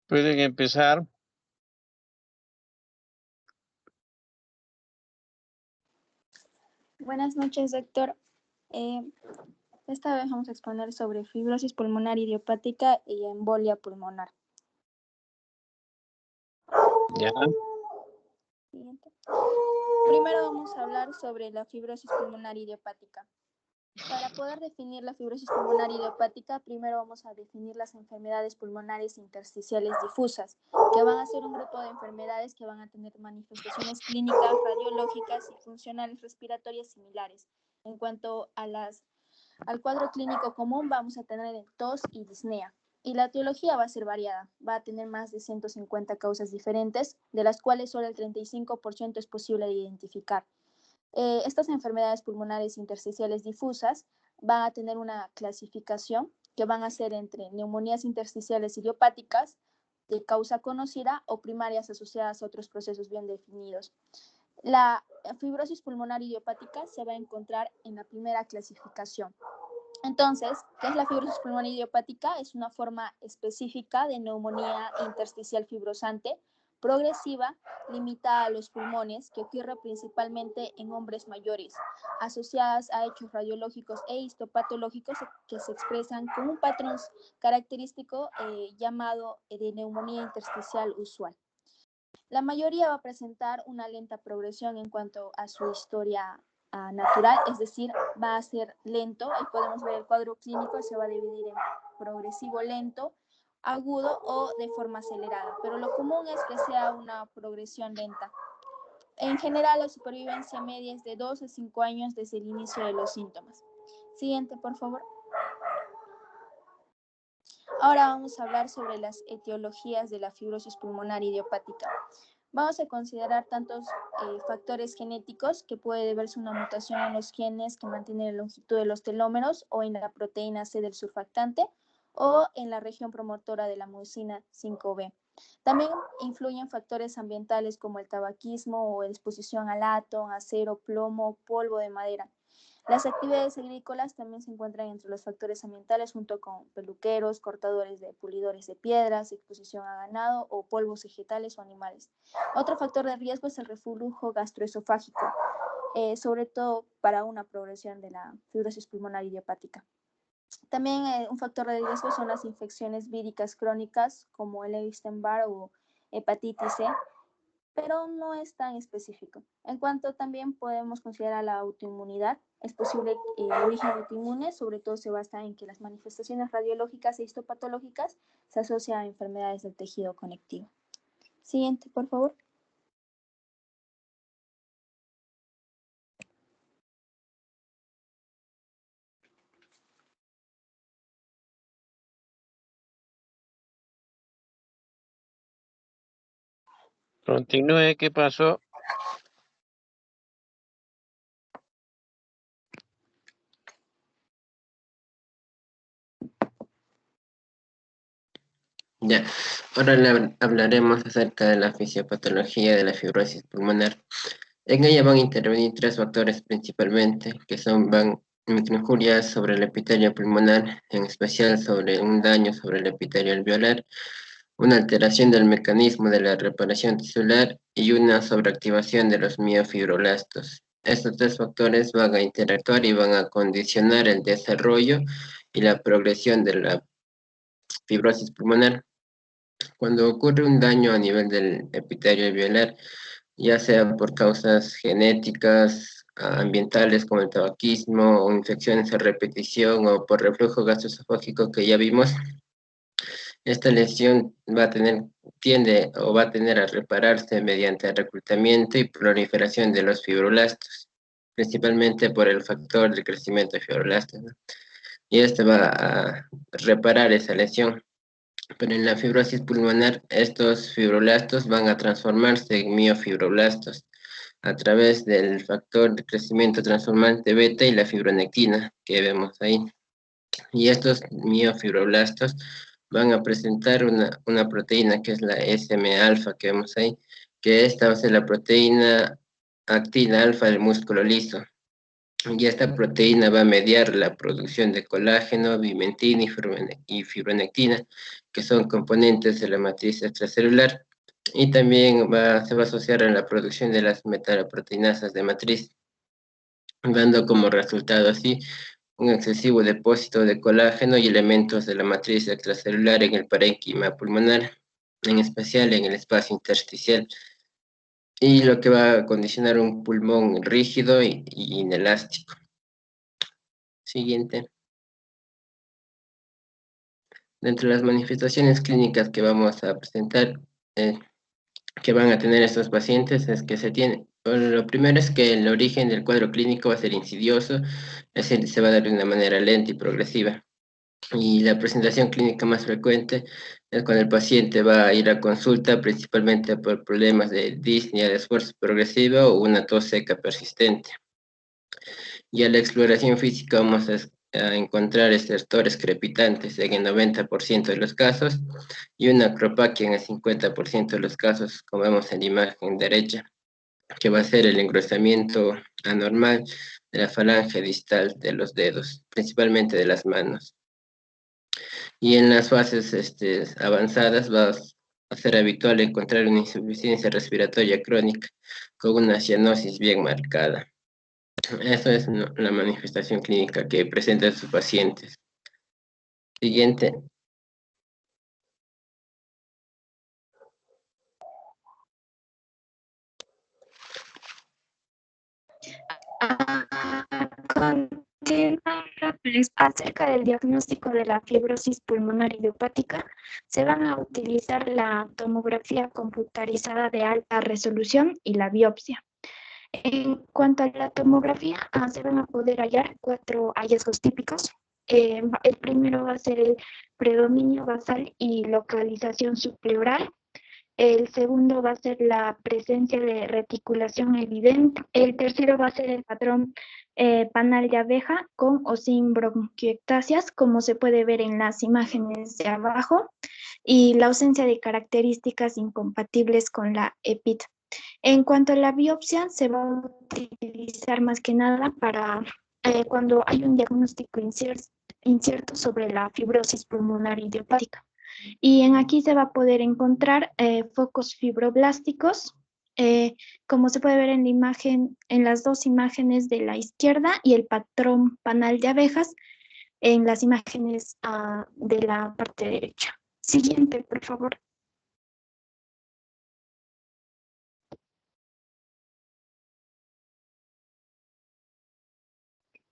Pueden empezar. Buenas noches, doctor. Esta vez vamos a exponer sobre fibrosis pulmonar idiopática y embolia pulmonar. Ya. Siguiente. Primero vamos a hablar sobre la fibrosis pulmonar idiopática. Para poder definir la fibrosis pulmonar idiopática, primero vamos a definir las enfermedades pulmonares intersticiales difusas, que van a ser un grupo de enfermedades que van a tener manifestaciones clínicas, radiológicas y funcionales respiratorias similares. En cuanto a al cuadro clínico común, vamos a tener tos y disnea. Y la etiología va a ser variada, va a tener más de 150 causas diferentes, de las cuales solo el 35% es posible de identificar. Estas enfermedades pulmonares intersticiales difusas van a tener una clasificación que van a ser entre neumonías intersticiales idiopáticas de causa conocida o primarias asociadas a otros procesos bien definidos. La fibrosis pulmonar idiopática se va a encontrar en la primera clasificación. Entonces, ¿qué es la fibrosis pulmonar idiopática? Es una forma específica de neumonía intersticial fibrosante progresiva, limitada a los pulmones, que ocurre principalmente en hombres mayores, asociadas a hechos radiológicos e histopatológicos que se expresan con un patrón característico llamado de neumonía intersticial usual. La mayoría va a presentar una lenta progresión en cuanto a su historia natural, es decir, va a ser lento. Ahí podemos ver el cuadro clínico, se va a dividir en progresivo lento, agudo o de forma acelerada, pero lo común es que sea una progresión lenta. En general, la supervivencia media es de 2 a 5 años desde el inicio de los síntomas. Siguiente, por favor. Ahora vamos a hablar sobre las etiologías de la fibrosis pulmonar idiopática. Vamos a considerar tantos factores genéticos, que puede deberse a una mutación en los genes que mantienen la longitud de los telómeros o en la proteína C del surfactante o en la región promotora de la mucina 5B. También influyen factores ambientales como el tabaquismo o exposición al latón, acero, plomo, polvo de madera. Las actividades agrícolas también se encuentran entre los factores ambientales junto con peluqueros, cortadores de pulidores de piedras, exposición a ganado o polvos vegetales o animales. Otro factor de riesgo es el reflujo gastroesofágico, sobre todo para una progresión de la fibrosis pulmonar idiopática. También un factor de riesgo son las infecciones víricas crónicas como el Epstein-Barr o hepatitis C, pero no es tan específico. En cuanto también podemos considerar la autoinmunidad, es posible origen autoinmune, sobre todo se basa en que las manifestaciones radiológicas e histopatológicas se asocian a enfermedades del tejido conectivo. Siguiente, por favor. Continúe, ¿qué pasó? Ya, ahora hablaremos acerca de la fisiopatología de la fibrosis pulmonar. En ella van a intervenir tres factores principalmente, que van microinjurias sobre el epitelio pulmonar, en especial sobre un daño sobre el epitelio alveolar, una alteración del mecanismo de la reparación tisular y una sobreactivación de los miofibroblastos. Estos tres factores van a interactuar y van a condicionar el desarrollo y la progresión de la fibrosis pulmonar. Cuando ocurre un daño a nivel del epitelio alveolar, ya sea por causas genéticas, ambientales como el tabaquismo o infecciones a repetición o por reflujo gastroesofágico que ya vimos, esta lesión tiende a repararse mediante el reclutamiento y proliferación de los fibroblastos, principalmente por el factor de crecimiento de fibroblastos, ¿no? Y este va a reparar esa lesión. Pero en la fibrosis pulmonar, estos fibroblastos van a transformarse en miofibroblastos a través del factor de crecimiento transformante beta y la fibronectina que vemos ahí. Y estos miofibroblastos van a presentar una proteína que es la SM-alfa que vemos ahí, que esta va a ser la proteína actina alfa del músculo liso. Y esta proteína va a mediar la producción de colágeno, vimentina y fibronectina, que son componentes de la matriz extracelular, y también se va a asociar a la producción de las metaloproteinasas de matriz, dando como resultado así un excesivo depósito de colágeno y elementos de la matriz extracelular en el parénquima pulmonar, en especial en el espacio intersticial, y lo que va a condicionar un pulmón rígido y inelástico. Siguiente. Dentro de las manifestaciones clínicas que vamos a presentar, que van a tener estos pacientes, es que lo primero es que el origen del cuadro clínico va a ser insidioso, es decir, se va a dar de una manera lenta y progresiva. Y la presentación clínica más frecuente es cuando el paciente va a ir a consulta principalmente por problemas de disnea de esfuerzo progresivo o una tos seca persistente. Y a la exploración física vamos a encontrar estertores crepitantes en el 90% de los casos y una acropaquia en el 50% de los casos, como vemos en la imagen derecha, que va a ser el engrosamiento anormal de la falange distal de los dedos, principalmente de las manos. Y en las fases avanzadas va a ser habitual encontrar una insuficiencia respiratoria crónica con una cianosis bien marcada. Eso es la manifestación clínica que presentan sus pacientes. Siguiente. Continuándoles acerca del diagnóstico de la fibrosis pulmonar idiopática, se van a utilizar la tomografía computarizada de alta resolución y la biopsia. En cuanto a la tomografía, se van a poder hallar 4 hallazgos típicos. El primero va a ser el predominio basal y localización subpleural. El segundo va a ser la presencia de reticulación evidente. El tercero va a ser el patrón panal de abeja con o sin bronquiectasias, como se puede ver en las imágenes de abajo, y la ausencia de características incompatibles con la EPIT. En cuanto a la biopsia, se va a utilizar más que nada para cuando hay un diagnóstico incierto sobre la fibrosis pulmonar idiopática. Y aquí se va a poder encontrar focos fibroblásticos, como se puede ver en la imagen, en las dos imágenes de la izquierda, y el patrón panal de abejas en las imágenes de la parte derecha. Siguiente, por favor.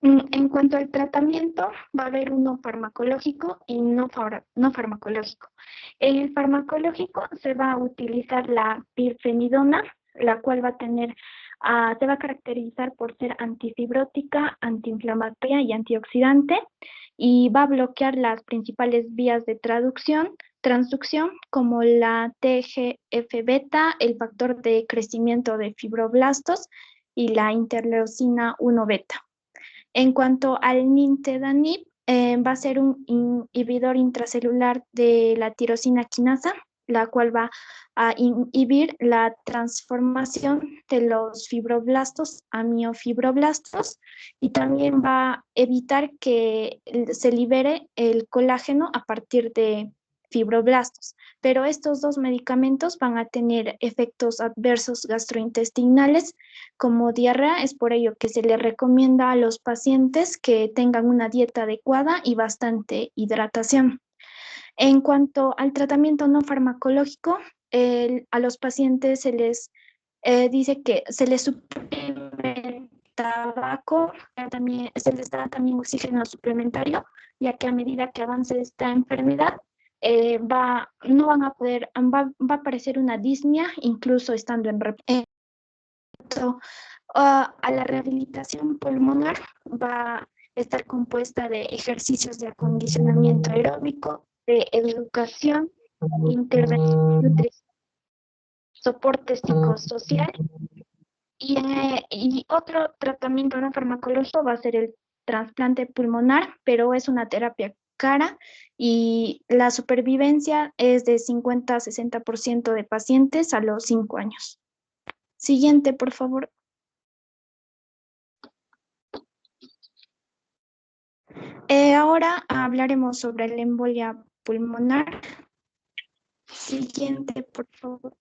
En cuanto al tratamiento, va a haber uno farmacológico y no farmacológico. En el farmacológico se va a utilizar la pirfenidona, la cual va a tener, se va a caracterizar por ser antifibrótica, antiinflamatoria y antioxidante, y va a bloquear las principales vías de transducción, como la TGF-beta, el factor de crecimiento de fibroblastos y la interleucina 1-beta. En cuanto al nintedanib, va a ser un inhibidor intracelular de la tirosina quinasa, la cual va a inhibir la transformación de los fibroblastos a miofibroblastos, y también va a evitar que se libere el colágeno a partir de fibroblastos. Pero estos dos medicamentos van a tener efectos adversos gastrointestinales como diarrea. Es por ello que se le recomienda a los pacientes que tengan una dieta adecuada y bastante hidratación. En cuanto al tratamiento no farmacológico, a los pacientes se les dice que se les suprime el tabaco, también, se les da también oxígeno suplementario, ya que a medida que avance esta enfermedad, no van a poder, va a aparecer una disnea, incluso estando en reposo. A la rehabilitación pulmonar va a estar compuesta de ejercicios de acondicionamiento aeróbico, de educación, intervención nutricional, soporte psicosocial, y otro tratamiento no farmacológico va a ser el trasplante pulmonar, pero es una terapia cara y la supervivencia es de 50 a 60% de pacientes a los 5 años. Siguiente, por favor. Ahora hablaremos sobre la embolia pulmonar. Siguiente, por favor.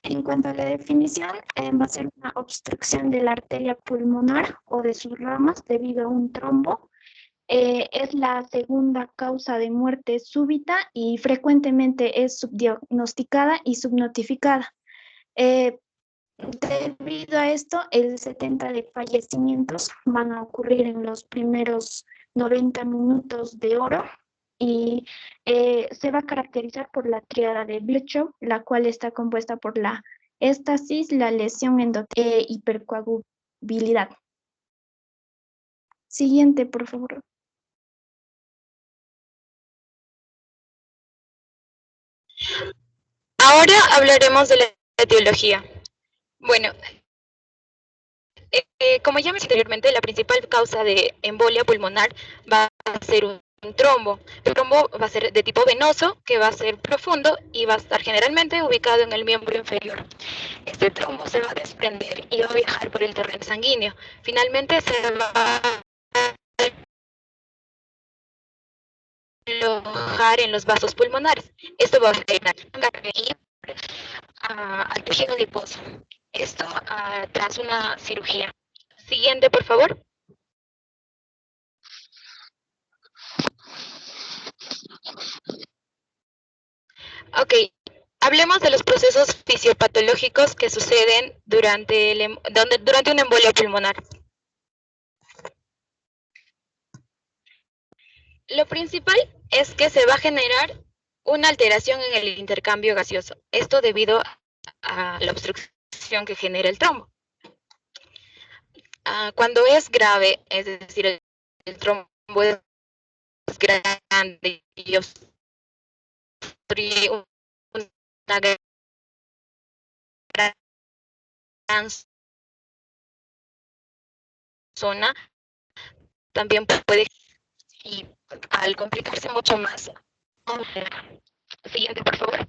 En cuanto a la definición, va a ser una obstrucción de la arteria pulmonar o de sus ramas debido a un trombo. Es la segunda causa de muerte súbita y frecuentemente es subdiagnosticada y subnotificada. Debido a esto, el 70% de fallecimientos van a ocurrir en los primeros 90 minutos de oro y se va a caracterizar por la tríada de Virchow, la cual está compuesta por la éstasis, la lesión endotélica e hipercoagulabilidad. Siguiente, por favor. Ahora hablaremos de la etiología. Bueno, como ya mencioné anteriormente, la principal causa de embolia pulmonar va a ser un trombo. El trombo va a ser de tipo venoso, que va a ser profundo y va a estar generalmente ubicado en el miembro inferior. Este trombo se va a desprender y va a viajar por el torrente sanguíneo. Finalmente se va a alojar en los vasos pulmonares. Esto va a generar al tejido adiposo. Esto tras una cirugía. Siguiente, por favor. Ok, hablemos de los procesos fisiopatológicos que suceden durante una embolia pulmonar. Lo principal es que se va a generar una alteración en el intercambio gaseoso. Esto debido a la obstrucción que genera el trombo. Cuando es grave, es decir, el trombo es grande y obstruye una gran zona, también puede, y al complicarse mucho más. Siguiente, por favor.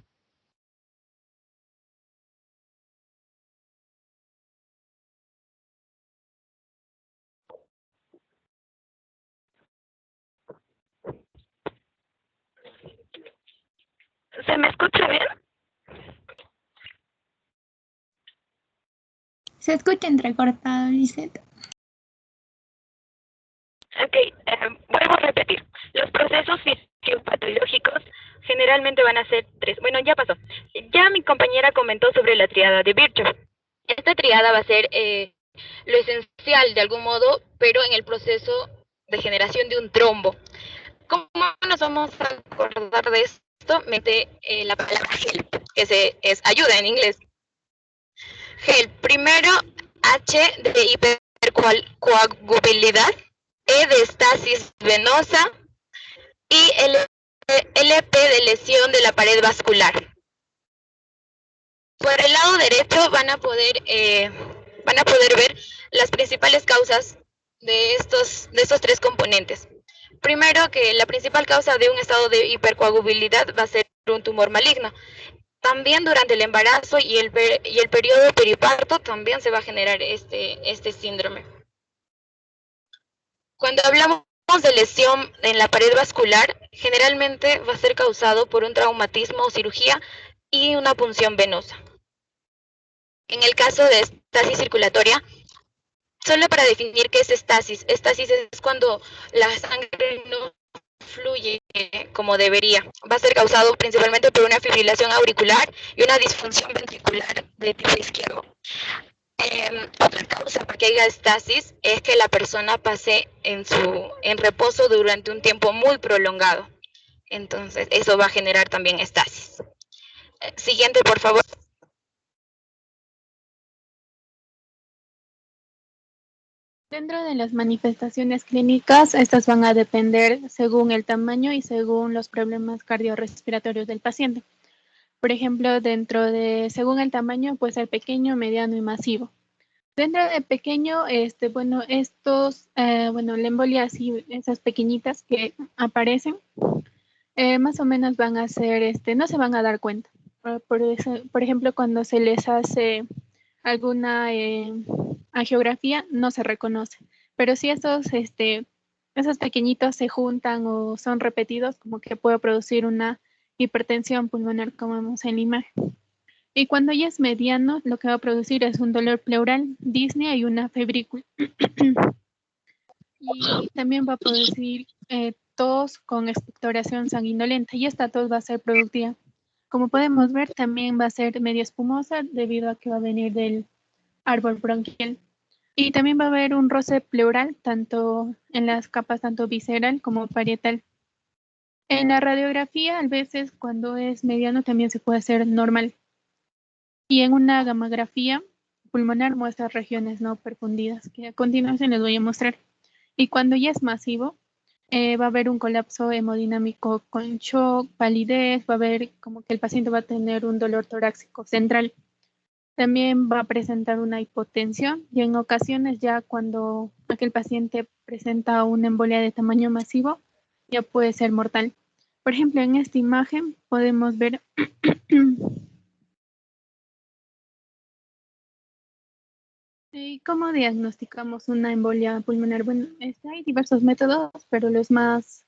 ¿Se me escucha bien? Se escucha entrecortado, Lisette. Ok, vuelvo a repetir. Los procesos fisiopatológicos generalmente van a ser 3. Bueno, ya pasó. Ya mi compañera comentó sobre la triada de Virchow. Esta triada va a ser lo esencial de algún modo, pero en el proceso de generación de un trombo. ¿Cómo nos vamos a acordar de esto? Mete la palabra help, que es ayuda en inglés. Help, primero H de hipercoagulabilidad, E de estasis venosa y LP de lesión de la pared vascular. Por el lado derecho van a poder ver las principales causas de estos 3 componentes. Primero, que la principal causa de un estado de hipercoagulabilidad va a ser un tumor maligno. También durante el embarazo y el periodo periparto también se va a generar este síndrome. Cuando hablamos de lesión en la pared vascular, generalmente va a ser causado por un traumatismo o cirugía y una punción venosa. En el caso de estasis circulatoria, solo para definir qué es estasis es cuando la sangre no fluye como debería. Va a ser causado principalmente por una fibrilación auricular y una disfunción ventricular de tipo izquierdo. Otra causa para que haya estasis es que la persona pase en reposo durante un tiempo muy prolongado. Entonces, eso va a generar también estasis. Siguiente, por favor. Dentro de las manifestaciones clínicas, estas van a depender según el tamaño y según los problemas cardiorrespiratorios del paciente. Por ejemplo, según el tamaño, puede ser pequeño, mediano y masivo. Dentro de pequeño, la embolia así, esas pequeñitas que aparecen, más o menos van a ser, no se van a dar cuenta. Por ejemplo, cuando se les hace alguna angiografía, no se reconoce. Pero si esos pequeñitos se juntan o son repetidos, como que puede producir una hipertensión pulmonar, como vemos en la imagen. Y cuando ya es mediano, lo que va a producir es un dolor pleural, disnea y una febrícula. Y también va a producir tos con expectoración sanguinolenta, y esta tos va a ser productiva. Como podemos ver, también va a ser medio espumosa debido a que va a venir del árbol bronquial. Y también va a haber un roce pleural, tanto en las capas tanto visceral como parietal. En la radiografía, a veces cuando es mediano también se puede hacer normal. Y en una gamografía pulmonar muestra regiones no perfundidas, que a continuación les voy a mostrar. Y cuando ya es masivo, va a haber un colapso hemodinámico con shock, palidez, va a haber como que el paciente va a tener un dolor torácico central. También va a presentar una hipotensión y en ocasiones ya cuando aquel paciente presenta una embolia de tamaño masivo, ya puede ser mortal. Por ejemplo, en esta imagen podemos ver cómo diagnosticamos una embolia pulmonar. Bueno, hay diversos métodos, pero los más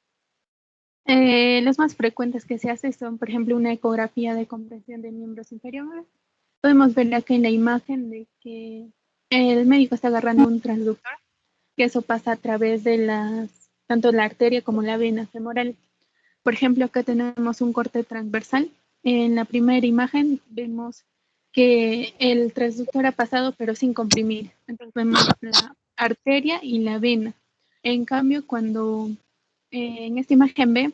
frecuentes que se hacen son, por ejemplo, una ecografía de comprensión de miembros inferiores. Podemos ver aquí en la imagen de que el médico está agarrando un transductor, que eso pasa a través de tanto la arteria como la vena femoral. Por ejemplo, acá tenemos un corte transversal. En la primera imagen vemos que el transductor ha pasado pero sin comprimir. Entonces vemos la arteria y la vena. En cambio, cuando en esta imagen B,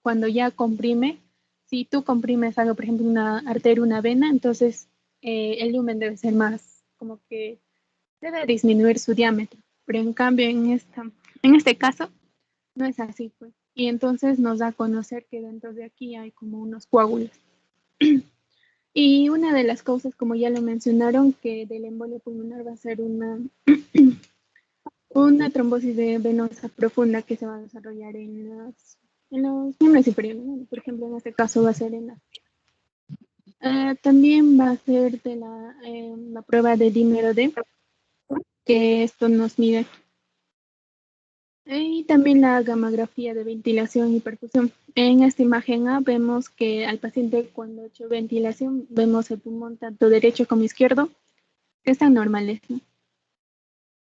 cuando ya comprime, si tú comprimes algo, por ejemplo, una arteria, una vena, entonces el lumen debe ser más, como que debe disminuir su diámetro. Pero en cambio, en este caso, no es así, pues. Y entonces nos da a conocer que dentro de aquí hay como unos coágulos. Y una de las causas, como ya lo mencionaron, que del embolio pulmonar va a ser una trombosis venosa profunda que se va a desarrollar en los miembros inferiores. Por ejemplo, en este caso va a ser en la... también va a ser de la prueba de dímero D, que esto nos mide. Y también la gamografía de ventilación y perfusión. En esta imagen A vemos que al paciente cuando ha hecho ventilación, vemos el pulmón tanto derecho como izquierdo, que están normales, ¿no?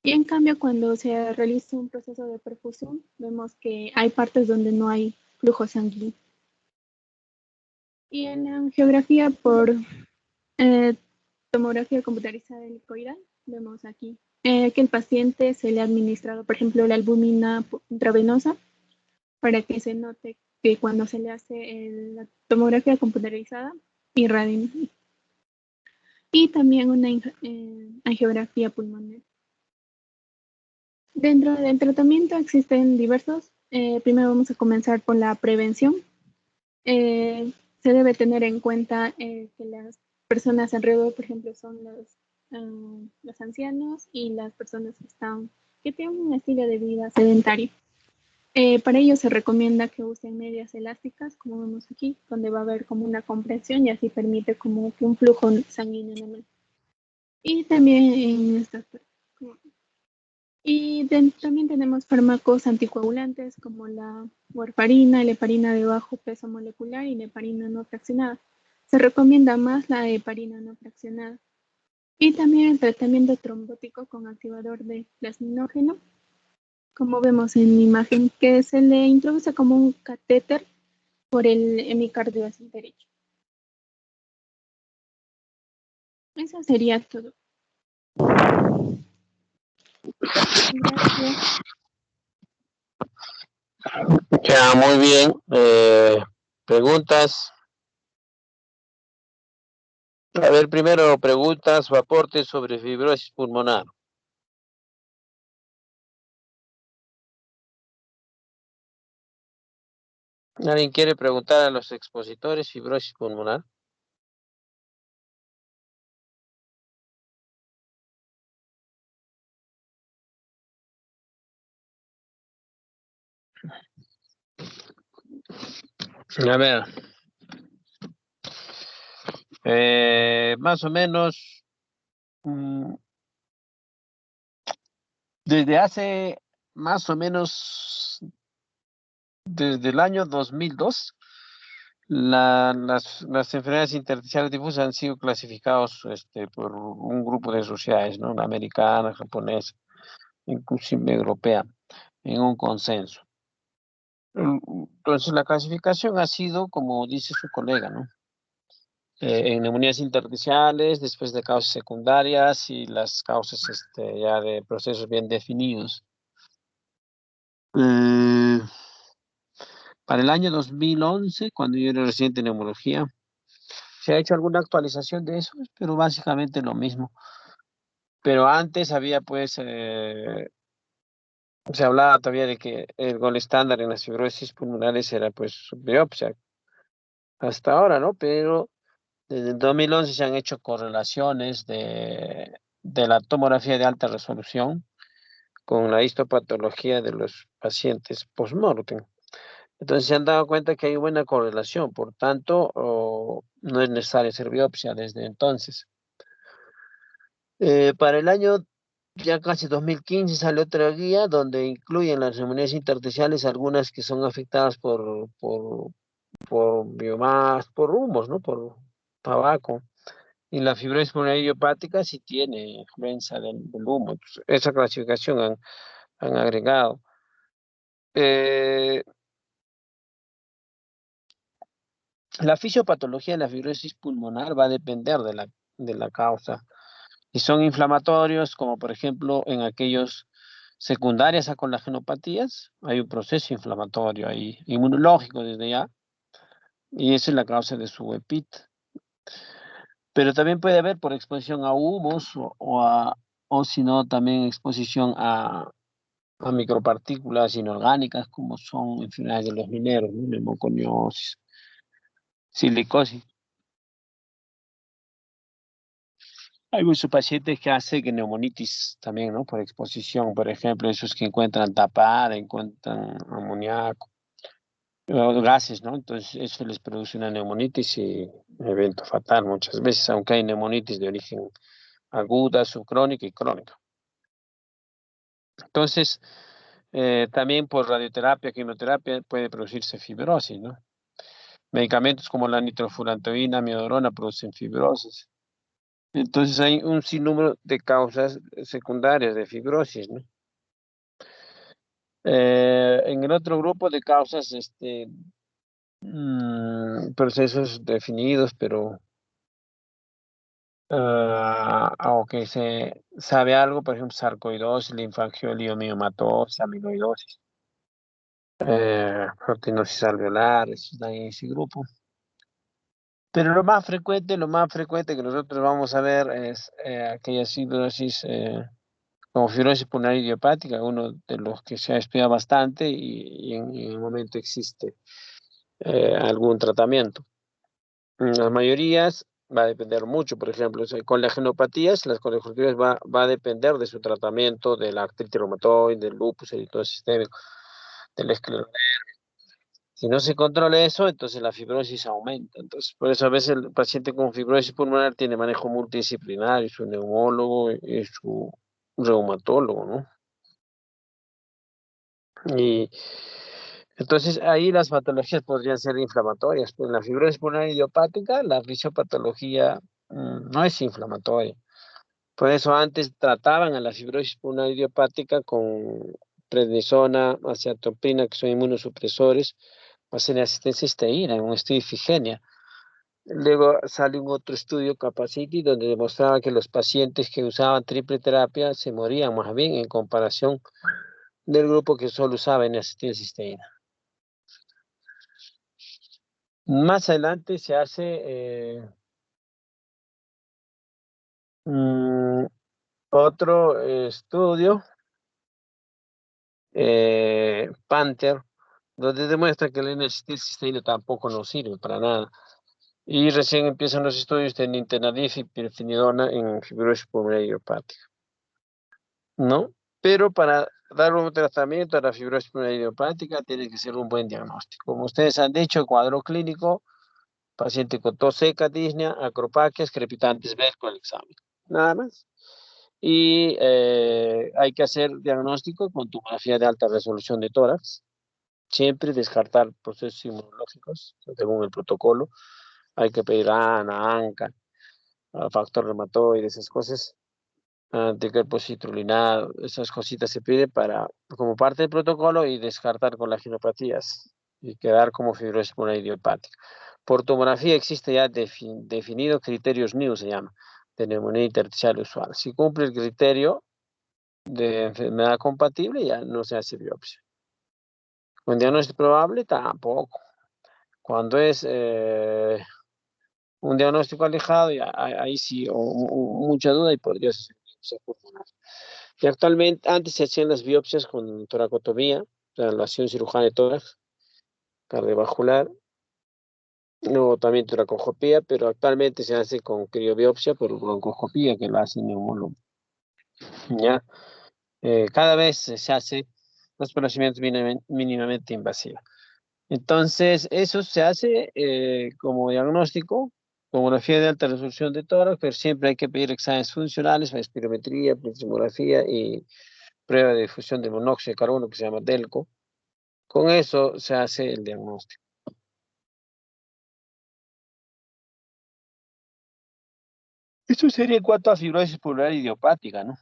Y en cambio, cuando se realiza un proceso de perfusión, vemos que hay partes donde no hay flujo sanguíneo. Y en la angiografía por tomografía computarizada helicoidal, vemos aquí que el paciente se le ha administrado, por ejemplo, la albúmina intravenosa, para que se note que cuando se le hace la tomografía computarizada, irradia. Y también una angiografía pulmonar. Dentro del tratamiento existen diversos. Primero vamos a comenzar por la prevención. Se debe tener en cuenta que las personas alrededor, por ejemplo, son los ancianos y las personas que tienen un estilo de vida sedentario. Para ello se recomienda que usen medias elásticas, como vemos aquí, donde va a haber como una compresión y así permite como que un flujo sanguíneo normal. Y también en estas también tenemos fármacos anticoagulantes como la warfarina, la heparina de bajo peso molecular y la heparina no fraccionada. Se recomienda más la heparina no fraccionada. Y también el tratamiento trombótico con activador de plasminógeno, como vemos en la imagen, que se le introduce como un catéter por el hemicardio derecho. Eso sería todo. Gracias. Ya, muy bien. Preguntas. A ver, primero preguntas o aportes sobre fibrosis pulmonar. ¿Alguien quiere preguntar a los expositores fibrosis pulmonar? A ver. Más o menos, desde hace más o menos, desde el año 2002, Las enfermedades intersticiales difusas han sido clasificados por un grupo de sociedades, ¿no? La americana, japonesa, inclusive europea, en un consenso. Entonces, la clasificación ha sido, como dice su colega, ¿no? En neumonías intersticiales, después de causas secundarias y las causas ya de procesos bien definidos. Para el año 2011, cuando yo era residente en neumología, se ha hecho alguna actualización de eso, pero básicamente lo mismo. Pero antes había pues, se hablaba todavía de que el gol estándar en las fibrosis pulmonares era pues biopsia hasta ahora, ¿no? Pero desde el 2011 se han hecho correlaciones de la tomografía de alta resolución con la histopatología de los pacientes post-mortem. Entonces se han dado cuenta que hay buena correlación, por tanto, no es necesario hacer biopsia desde entonces. Para el año ya casi 2015 salió otra guía donde incluyen las neumonías intersticiales, algunas que son afectadas por biomás, por humos, ¿no? Por tabaco. Y la fibrosis pulmonar idiopática sí tiene influencia del humo. Entonces, esa clasificación han agregado. La fisiopatología de la fibrosis pulmonar va a depender de la causa. Y son inflamatorios, como por ejemplo en aquellos secundarias a colagenopatías, hay un proceso inflamatorio ahí, inmunológico desde ya, y esa es la causa de su EPIT. Pero también puede haber por exposición a humos o si no también exposición a micropartículas inorgánicas como son enfermedades de los mineros, ¿no? Neumoconiosis, silicosis. Hay muchos pacientes que hacen neumonitis también, ¿no? Por exposición, por ejemplo, esos que encuentran tapar, encuentran amoníaco, gases, ¿no? Entonces eso les produce una neumonitis y un evento fatal muchas veces, aunque hay neumonitis de origen aguda, subcrónica y crónica. Entonces, también por radioterapia, quimioterapia puede producirse fibrosis, ¿no? Medicamentos como la nitrofurantoína, amiodarona producen fibrosis. Entonces hay un sinnúmero de causas secundarias de fibrosis, ¿no? En el otro grupo de causas, procesos definidos, pero aunque se sabe algo, por ejemplo, sarcoidosis, linfangioliomiomatose, amiloidosis, proteinosis alveolar, eso está en ese grupo. Pero lo más frecuente que nosotros vamos a ver es aquella fibrosis como fibrosis pulmonar idiopática, uno de los que se ha estudiado bastante y en el momento existe algún tratamiento. Las mayorías va a depender mucho, por ejemplo, con las genopatía va a depender de su tratamiento, de la artritis reumatoide, del lupus eritematoso sistémico, del esclerodermia. Si no se controla eso, entonces la fibrosis aumenta. Entonces, por eso a veces el paciente con fibrosis pulmonar tiene manejo multidisciplinario, su neumólogo y su reumatólogo, ¿no? Y entonces ahí las patologías podrían ser inflamatorias. Pues en la fibrosis pulmonar idiopática, la fisiopatología no es inflamatoria. Por eso antes trataban a la fibrosis pulmonar idiopática con prednisona, aciatopina, que son inmunosupresores, o hacer asistencia histeína, en un estudio de Ifigenia. Luego sale un otro estudio, Capacity, donde demostraba que los pacientes que usaban triple terapia se morían más bien en comparación del grupo que solo usaba en asistencia histeína. Más adelante se hace otro estudio, Panther, donde demuestra que la asistencia histeína tampoco nos sirve para nada. Y recién empiezan los estudios de nintedanib y pirfenidona en fibrosis pulmonar idiopática, ¿no? Pero para dar un tratamiento a la fibrosis pulmonar idiopática tiene que ser un buen diagnóstico. Como ustedes han dicho, cuadro clínico, paciente con tos seca, disnea, acropaquias, crepitantes, ver con el examen. Nada más. Y hay que hacer diagnóstico con tomografía de alta resolución de tórax. siempre descartar procesos inmunológicos según el protocolo. Hay que pedir ANA, ANCA, factor reumatoide, esas cosas, anticuerpos citrulinados, esas cositas se pide para, como parte del protocolo y descartar con las ginopatías y quedar como fibrosis pulmonar idiopática. Por tomografía existe ya definido criterios NIU, se llama, de neumonía intersticial usual. Si cumple el criterio de enfermedad compatible, ya no se hace biopsia. Con diagnóstico probable, tampoco. Cuando es un diagnóstico alejado, ya, ahí sí, mucha duda y podría ser biopsia pulmonar. Y actualmente, antes se hacían las biopsias con toracotomía, relación cirujana de tórax, cardiovascular, no, también toracoscopía, pero actualmente se hace con criobiopsia por broncoscopía, que lo hace el neumólogo. ¿Ya? Cada vez se hace los procedimientos mínimamente invasivos. Entonces, eso se hace como diagnóstico, tomografía de alta resolución de tórax, pero siempre hay que pedir exámenes funcionales, espirometría, pleximografía y prueba de difusión de monóxido de carbono, que se llama DELCO. Con eso se hace el diagnóstico. Esto sería en cuanto a fibrosis pulmonar idiopática, ¿no?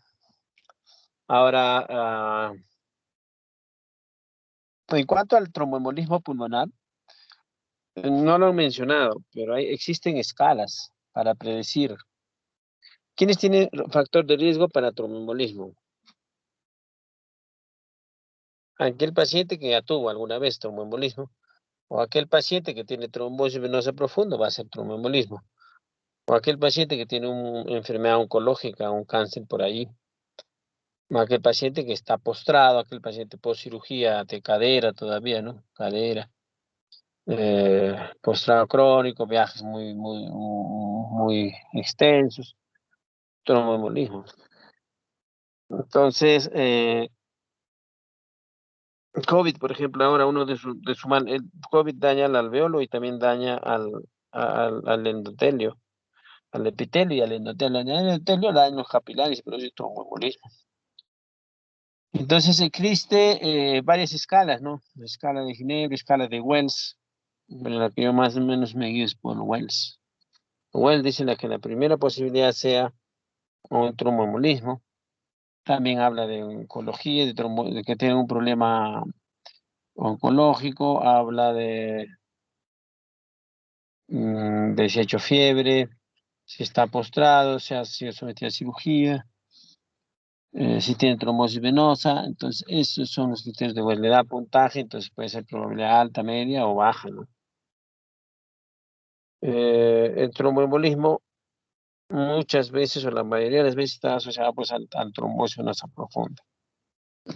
Ahora, en cuanto al tromboembolismo pulmonar, no lo he mencionado, pero existen escalas para predecir. ¿Quiénes tienen factor de riesgo para tromboembolismo? Aquel paciente que ya tuvo alguna vez tromboembolismo, o aquel paciente que tiene trombosis venosa profunda va a ser tromboembolismo, o aquel paciente que tiene una enfermedad oncológica, un cáncer por ahí, o aquel paciente que está postrado, aquel paciente post cirugía de cadera todavía, ¿no? Cadera. Postrado crónico, viajes muy extensos, tromboembolismo. Entonces, COVID, por ejemplo, ahora uno el COVID daña al alveolo y también daña al endotelio, al epitelio y al endotelio. En el endotelio daña los capilares, pero es tromboembolismo. Entonces existe varias escalas, ¿no? La escala de Ginebra, escala de Wells, pero la que yo más o menos me guío es por Wells. Wells dice que la primera posibilidad sea un tromboembolismo. También habla de oncología, de que tiene un problema oncológico, habla de si ha hecho fiebre, si está postrado, si ha sido sometido a cirugía, si tiene trombosis venosa. Entonces, esos son los criterios de Wells. Le da puntaje, entonces puede ser probabilidad alta, media o baja, ¿no? El tromboembolismo muchas veces, o la mayoría de las veces, está asociado pues al trombosis venosa profunda.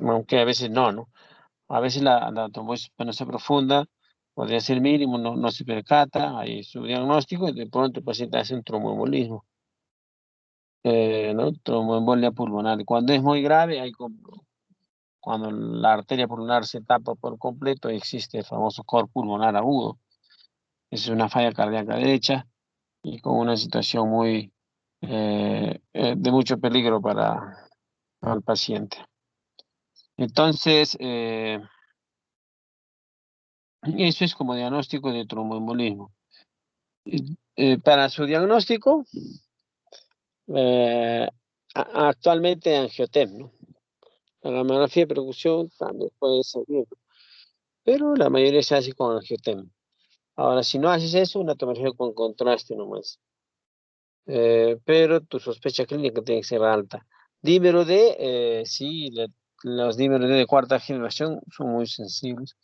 Aunque a veces no. A veces la trombosis venosa profunda podría ser mínimo, no se percata, hay su diagnóstico y de pronto el paciente hace un tromboembolismo, ¿no? Tromboembolia pulmonar. Cuando es muy grave, cuando la arteria pulmonar se tapa por completo, existe el famoso cor pulmonar agudo. Es una falla cardíaca derecha y con una situación de mucho peligro para el paciente. Entonces, eso es como diagnóstico de tromboembolismo. Para su diagnóstico, actualmente angiotem, ¿no? La mamografía de percusión también puede servir, pero la mayoría se hace con angiotem. Ahora, si no haces eso, una tomografía con contraste nomás. Pero tu sospecha clínica tiene que ser alta. Dímero D, sí, los dímeros D de cuarta generación son muy sensibles.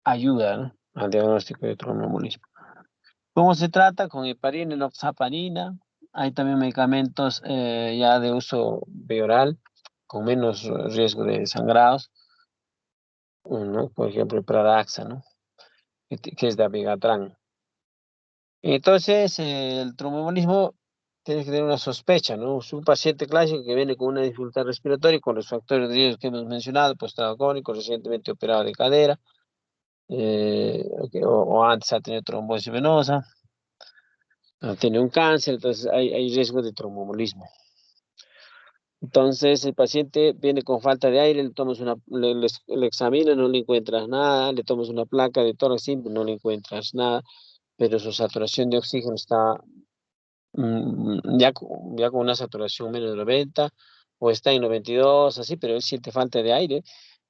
Ayuda, ¿no?, al diagnóstico de tromboembolismo. ¿Cómo se trata? Con heparina, enoxaparina. Hay también medicamentos ya de uso bioral, con menos riesgo de sangrados, ¿no? Por ejemplo, el Pradaxa, ¿no?, que es de Abigatran. Entonces, el tromboembolismo tiene que tener una sospecha, ¿no? Es un paciente clásico que viene con una dificultad respiratoria, con los factores de riesgo que hemos mencionado, postrado crónico, recientemente operado de cadera, o antes ha tenido trombosis venosa, tiene un cáncer, entonces hay riesgo de tromboembolismo. Entonces, el paciente viene con falta de aire, le tomas le examinas, no le encuentras nada, le tomas una placa de tórax simple, no le encuentras nada, pero su saturación de oxígeno está ya con una saturación menos de 90, o está en 92, así, pero él siente falta de aire,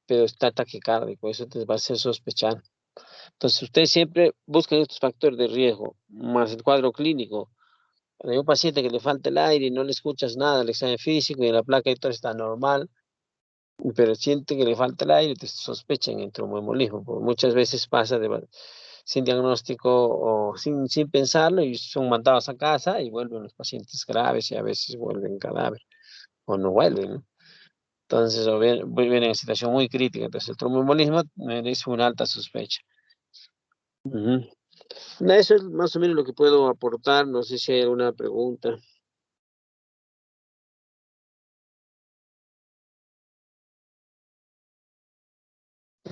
pero está taquicárdico, eso te va a hacer sospechar. Entonces, ustedes siempre buscan estos factores de riesgo, más el cuadro clínico. Hay un paciente que le falta el aire y no le escuchas nada, el examen físico y en la placa y todo está normal, pero siente que le falta el aire, te sospechan en tromboembolismo, porque muchas veces pasa sin diagnóstico o sin pensarlo y son mandados a casa y vuelven los pacientes graves y a veces vuelven cadáver o no vuelven, ¿no? Entonces, vienen en situación muy crítica. Entonces, el tromboembolismo es una alta sospecha. Ujú. Eso es más o menos lo que puedo aportar. No sé si hay alguna pregunta.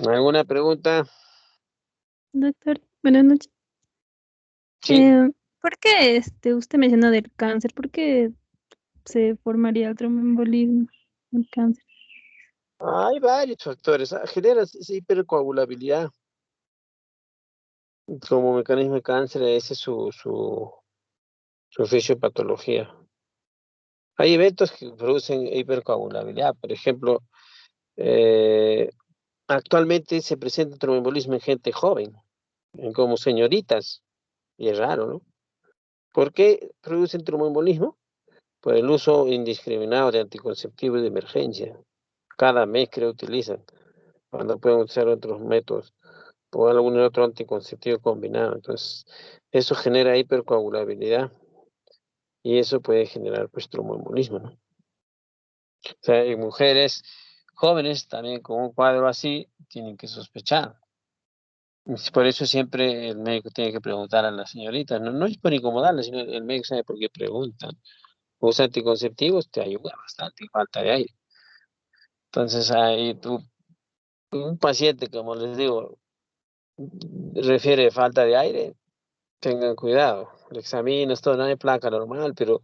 ¿Alguna pregunta? Doctor, buenas noches. Sí. ¿Por qué usted mencionó del cáncer? ¿Por qué se formaría el tromboembolismo, el cáncer? Hay varios factores. Genera esa hipercoagulabilidad como mecanismo de cáncer. Ese es su fisiopatología. Hay eventos que producen hipercoagulabilidad. Por ejemplo, actualmente se presenta tromboembolismo en gente joven, como señoritas. Y es raro, ¿no? ¿Por qué producen tromboembolismo? Por el uso indiscriminado de anticonceptivos de emergencia. Cada mes creo utilizan, cuando pueden usar otros métodos o algún otro anticonceptivo combinado. Entonces, eso genera hipercoagulabilidad y eso puede generar pues tromboembolismo, ¿no? O sea, en mujeres jóvenes también con un cuadro así tienen que sospechar. Por eso siempre el médico tiene que preguntar a la señorita, no es por incomodarla, sino el médico sabe por qué preguntan. Usa anticonceptivos, te ayuda bastante, falta de aire. Entonces, ahí un paciente, como les digo, refiere falta de aire, tengan cuidado. Lo examinas, todo, no hay placa normal, pero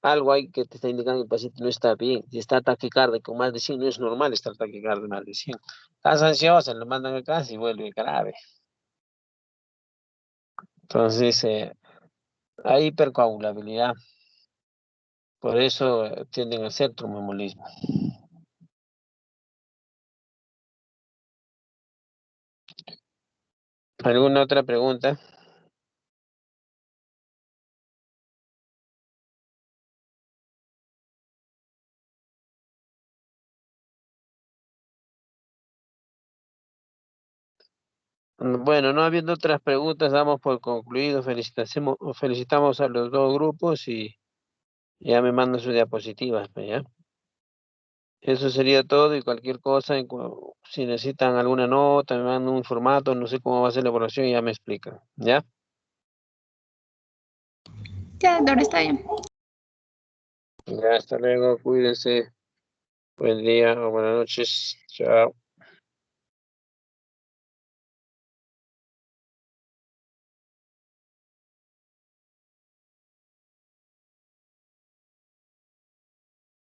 algo hay que te está indicando que el paciente no está bien. Si está taquicárdico con más de 100, no es normal estar taquicárdico más de 100. Estás ansiosa, lo mandan a casa y vuelve grave. Entonces, hay hipercoagulabilidad. Por eso tienden a ser tromboembolismo. ¿Alguna otra pregunta? Bueno, no habiendo otras preguntas, damos por concluido. Felicitamos a los dos grupos y ya me mandan sus diapositivas, pues, ¿ya? Eso sería todo y cualquier cosa, si necesitan alguna nota, me mandan un formato, no sé cómo va a ser la evaluación y ya me explican, ¿ya? Ya, doctor, está bien. Ya, hasta luego, cuídense. Buen día o buenas noches. Chao.